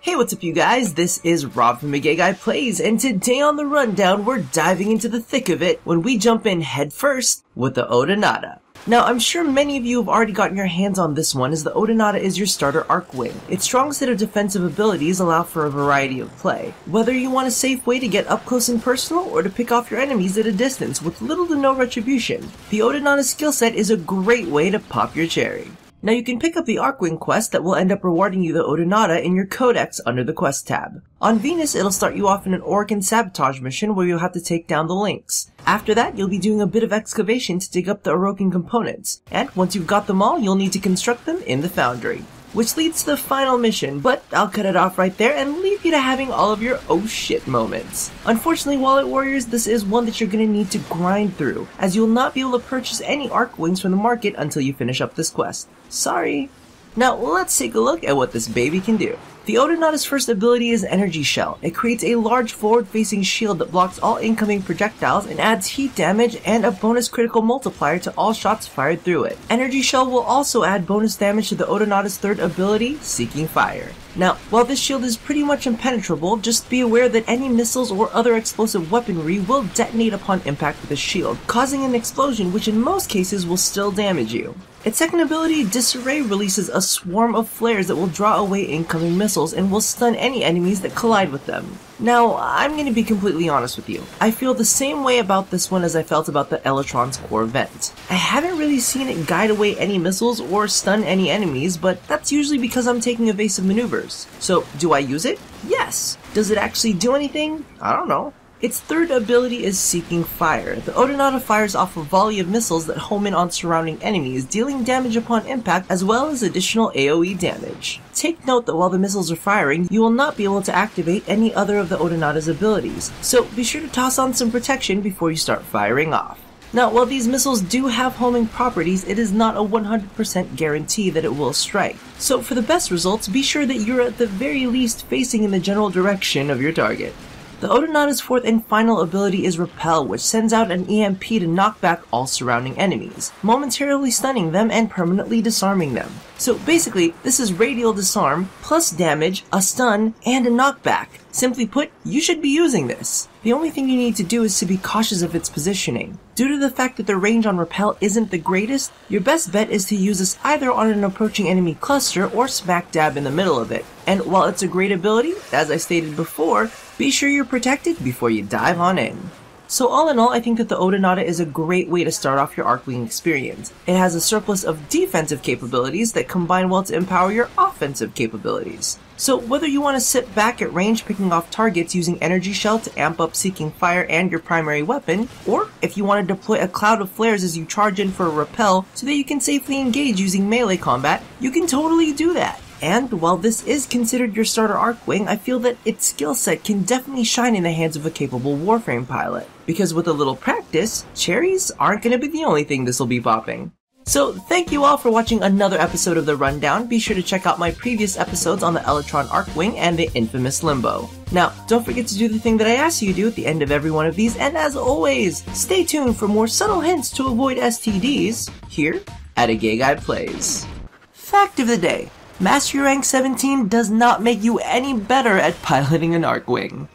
Hey, what's up you guys? This is Rob from Gay Guy Plays, and today on the rundown we're diving into the thick of it when we jump in head first with the Odonata. Now, I'm sure many of you have already gotten your hands on this one, as the Odonata is your starter Arcwing. Its strong set of defensive abilities allow for a variety of play, whether you want a safe way to get up close and personal or to pick off your enemies at a distance with little to no retribution. The Odonata skill set is a great way to pop your cherry. Now you can pick up the Arcwing quest that will end up rewarding you the Odonata in your codex under the quest tab. On Venus, it'll start you off in an Orokin sabotage mission where you'll have to take down the Lynx. After that, you'll be doing a bit of excavation to dig up the Orokin components, and once you've got them all, you'll need to construct them in the foundry. Which leads to the final mission, but I'll cut it off right there and leave you to having all of your oh shit moments. Unfortunately, Wallet Warriors, this is one that you're going to need to grind through, as you'll not be able to purchase any Arcwings from the market until you finish up this quest. Sorry. Now let's take a look at what this baby can do. The Odonata's first ability is Energy Shell. It creates a large forward-facing shield that blocks all incoming projectiles and adds heat damage and a bonus critical multiplier to all shots fired through it. Energy Shell will also add bonus damage to the Odonata's third ability, Seeking Fire. Now, while this shield is pretty much impenetrable, just be aware that any missiles or other explosive weaponry will detonate upon impact with the shield, causing an explosion which in most cases will still damage you. Its second ability, Disarray, releases a swarm of flares that will draw away incoming missiles and will stun any enemies that collide with them. Now, I'm going to be completely honest with you. I feel the same way about this one as I felt about the Elytron's core vent. I haven't really seen it guide away any missiles or stun any enemies, but that's usually because I'm taking evasive maneuvers. So, do I use it? Yes. Does it actually do anything? I don't know. Its third ability is Seeking Fire. The Odonata fires off a volley of missiles that home in on surrounding enemies, dealing damage upon impact as well as additional AoE damage. Take note that while the missiles are firing, you will not be able to activate any other of the Odonata's abilities, so be sure to toss on some protection before you start firing off. Now, while these missiles do have homing properties, it is not a 100% guarantee that it will strike. So for the best results, be sure that you're at the very least facing in the general direction of your target. The Odonata's fourth and final ability is Repel, which sends out an EMP to knock back all surrounding enemies, momentarily stunning them and permanently disarming them. So basically, this is radial disarm, plus damage, a stun, and a knockback. Simply put, you should be using this. The only thing you need to do is to be cautious of its positioning. Due to the fact that the range on Repel isn't the greatest, your best bet is to use this either on an approaching enemy cluster or smack dab in the middle of it. And while it's a great ability, as I stated before, be sure you're protected before you dive on in. So all in all, I think that the Odonata is a great way to start off your Arcwing experience. It has a surplus of defensive capabilities that combine well to empower your offensive capabilities. So whether you want to sit back at range picking off targets using Energy Shell to amp up Seeking Fire and your primary weapon, or if you want to deploy a cloud of flares as you charge in for a Repel so that you can safely engage using melee combat, you can totally do that. And while this is considered your starter Arcwing, I feel that its skill set can definitely shine in the hands of a capable Warframe pilot. Because with a little practice, cherries aren't going to be the only thing this will be popping. So thank you all for watching another episode of The Rundown. Be sure to check out my previous episodes on the Elytron Arcwing and the infamous Limbo. Now, don't forget to do the thing that I asked you to do at the end of every one of these, and as always, stay tuned for more subtle hints to avoid STDs here at A Gay Guy Plays. Fact of the day. Mastery rank 17 does not make you any better at piloting an Arcwing.